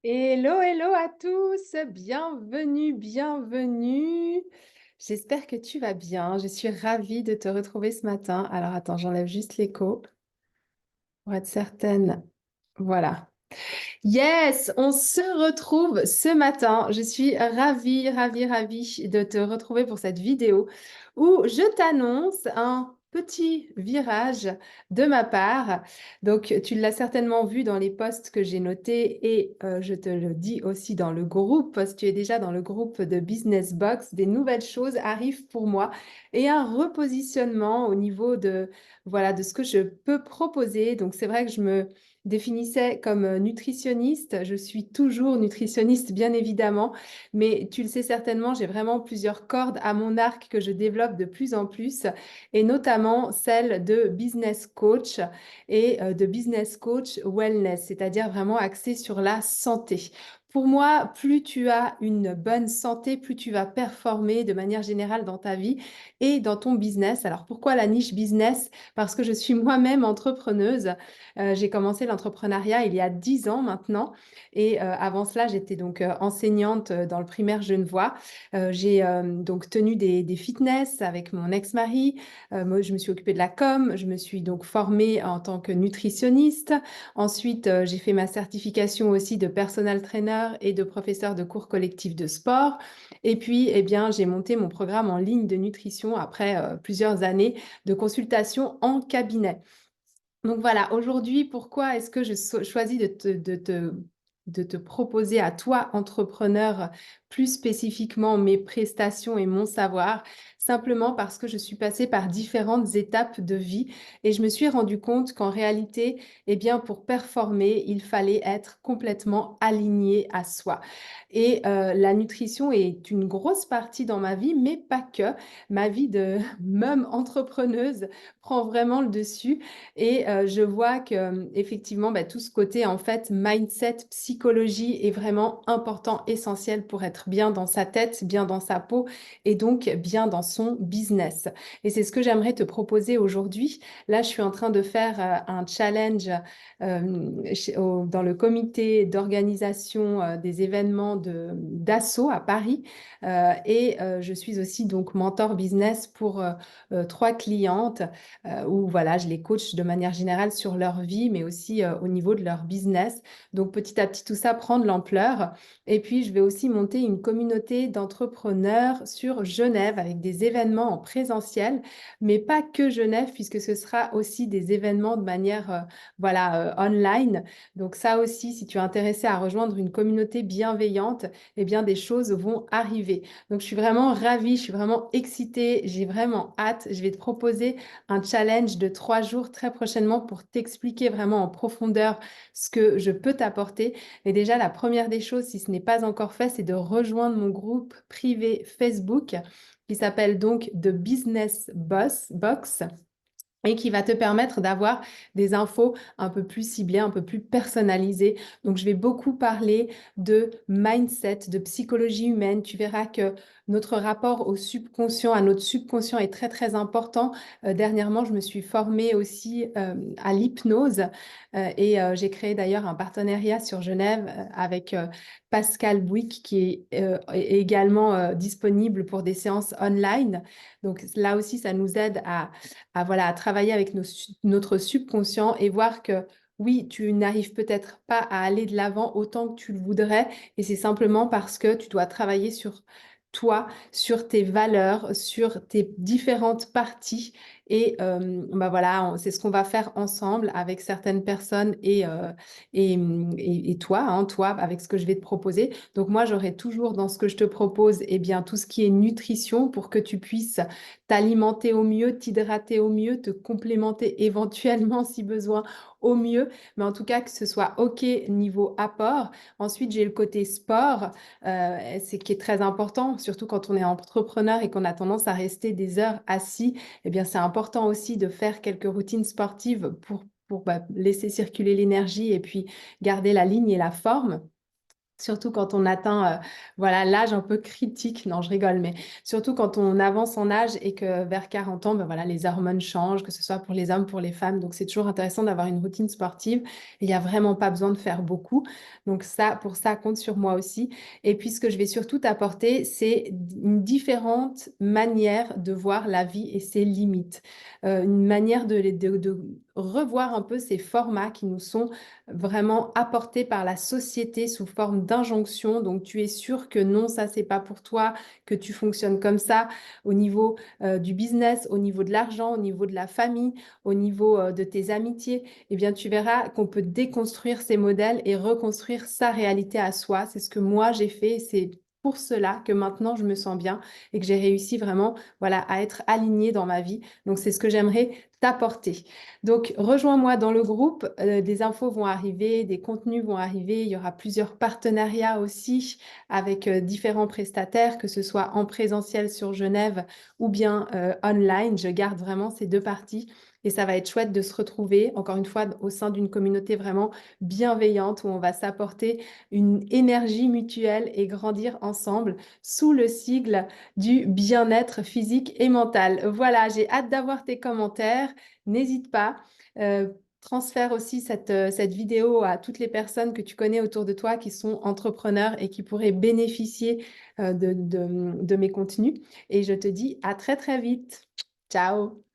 Hello, hello à tous, bienvenue, bienvenue. J'espère que tu vas bien. Je suis ravie de te retrouver ce matin. Alors attends, j'enlève juste l'écho pour être certaine. Voilà. Yes, on se retrouve ce matin. Je suis ravie, ravie, ravie de te retrouver pour cette vidéo où je t'annonce un petit virage de ma part. Donc, tu l'as certainement vu dans les posts que j'ai notés et je te le dis aussi dans le groupe, parce que tu es déjà dans le groupe de Business Box. Des nouvelles choses arrivent pour moi et un repositionnement au niveau de, voilà, de ce que je peux proposer. Donc, c'est vrai que je me définissais comme nutritionniste. Je suis toujours nutritionniste, bien évidemment, mais tu le sais certainement, j'ai vraiment plusieurs cordes à mon arc que je développe de plus en plus, et notamment celle de business coach et de business coach wellness, c'est-à-dire vraiment axée sur la santé. Pour moi, plus tu as une bonne santé, plus tu vas performer de manière générale dans ta vie et dans ton business. Alors pourquoi la niche business? Parce que je suis moi-même entrepreneuse. J'ai commencé l'entrepreneuriat il y a 10 ans maintenant. Et avant cela, j'étais donc enseignante dans le primaire genevois. J'ai donc tenu des fitness avec mon ex-mari. Moi, je me suis occupée de la com. Je me suis donc formée en tant que nutritionniste. Ensuite, j'ai fait ma certification aussi de personal trainer et de professeur de cours collectifs de sport. Et puis, eh bien, j'ai monté mon programme en ligne de nutrition après plusieurs années de consultation en cabinet. Donc voilà, aujourd'hui, pourquoi est-ce que choisis de te proposer à toi, entrepreneur, plus spécifiquement mes prestations et mon savoir, simplement parce que je suis passée par différentes étapes de vie et je me suis rendu compte qu'en réalité, eh bien, pour performer, il fallait être complètement aligné à soi. Et la nutrition est une grosse partie dans ma vie, mais pas que. Ma vie de même entrepreneuse prend vraiment le dessus. Et je vois que effectivement, bah, tout ce côté en fait mindset, psychologie est vraiment important, essentiel pour être bien dans sa tête, bien dans sa peau et donc bien dans son business. Et c'est ce que j'aimerais te proposer aujourd'hui. Là, je suis en train de faire un challenge dans le comité d'organisation des événements d'Asso à Paris. Et je suis aussi donc mentor business pour 3 clientes où voilà, je les coach de manière générale sur leur vie, mais aussi au niveau de leur business. Donc petit à petit, tout ça prend de l'ampleur. Et puis, je vais aussi monter une communauté d'entrepreneurs sur Genève avec des événements en présentiel, mais pas que Genève, puisque ce sera aussi des événements de manière voilà, online. Donc ça aussi, si tu es intéressé à rejoindre une communauté bienveillante, eh bien, des choses vont arriver. Donc, je suis vraiment ravie, je suis vraiment excitée, j'ai vraiment hâte. Je vais te proposer un challenge de 3 jours très prochainement pour t'expliquer vraiment en profondeur ce que je peux t'apporter. Et déjà, la première des choses, si ce n'est pas encore fait, c'est de rejoindre mon groupe privé Facebook qui s'appelle donc The Business Box et qui va te permettre d'avoir des infos un peu plus ciblées, un peu plus personnalisées. Donc, je vais beaucoup parler de mindset, de psychologie humaine. Tu verras que notre rapport au subconscient, à notre subconscient est très, très important. Dernièrement, je me suis formée aussi à l'hypnose et j'ai créé d'ailleurs un partenariat sur Genève avec Pascal Bouic qui est également disponible pour des séances online. Donc, là aussi, ça nous aide voilà, à travailler avec notre subconscient et voir que oui, tu n'arrives peut-être pas à aller de l'avant autant que tu le voudrais et c'est simplement parce que tu dois travailler sur toi, sur tes valeurs, sur tes différentes parties et bah voilà, c'est ce qu'on va faire ensemble avec certaines personnes et toi, hein, toi, avec ce que je vais te proposer. Donc moi, j'aurai toujours dans ce que je te propose, eh bien, tout ce qui est nutrition pour que tu puisses t'alimenter au mieux, t'hydrater au mieux, te complémenter éventuellement si besoin au mieux, mais en tout cas que ce soit OK niveau apport. Ensuite, j'ai le côté sport, c'est qui est très important, surtout quand on est entrepreneur et qu'on a tendance à rester des heures assis. Eh bien, c'est important aussi de faire quelques routines sportives pour laisser circuler l'énergie et puis garder la ligne et la forme. Surtout quand on atteint voilà, l'âge un peu critique, non je rigole, mais surtout quand on avance en âge et que vers 40 ans, ben voilà, les hormones changent, que ce soit pour les hommes, pour les femmes. Donc c'est toujours intéressant d'avoir une routine sportive. Il n'y a vraiment pas besoin de faire beaucoup. Donc ça, pour ça, compte sur moi aussi. Et puis ce que je vais surtout t'apporter, c'est une différente manière de voir la vie et ses limites. Une manière de revoir un peu ces formats qui nous sont vraiment apporté par la société sous forme d'injonction. Donc, tu es sûr que non, ça, c'est pas pour toi, que tu fonctionnes comme ça au niveau du business, au niveau de l'argent, au niveau de la famille, au niveau de tes amitiés. Eh bien, tu verras qu'on peut déconstruire ces modèles et reconstruire sa réalité à soi. C'est ce que moi, j'ai fait. Et c'est pour cela que maintenant je me sens bien et que j'ai réussi vraiment voilà, à être alignée dans ma vie. Donc, c'est ce que j'aimerais t'apporter. Donc, rejoins-moi dans le groupe. Des infos vont arriver, des contenus vont arriver. Il y aura plusieurs partenariats aussi avec différents prestataires, que ce soit en présentiel sur Genève ou bien online. Je garde vraiment ces deux parties et ça va être chouette de se retrouver, encore une fois, au sein d'une communauté vraiment bienveillante où on va s'apporter une énergie mutuelle et grandir ensemble sous le sigle du bien-être physique et mental. Voilà, j'ai hâte d'avoir tes commentaires. N'hésite pas. Transfère aussi cette vidéo à toutes les personnes que tu connais autour de toi qui sont entrepreneurs et qui pourraient bénéficier de mes contenus. Et je te dis à très très vite. Ciao!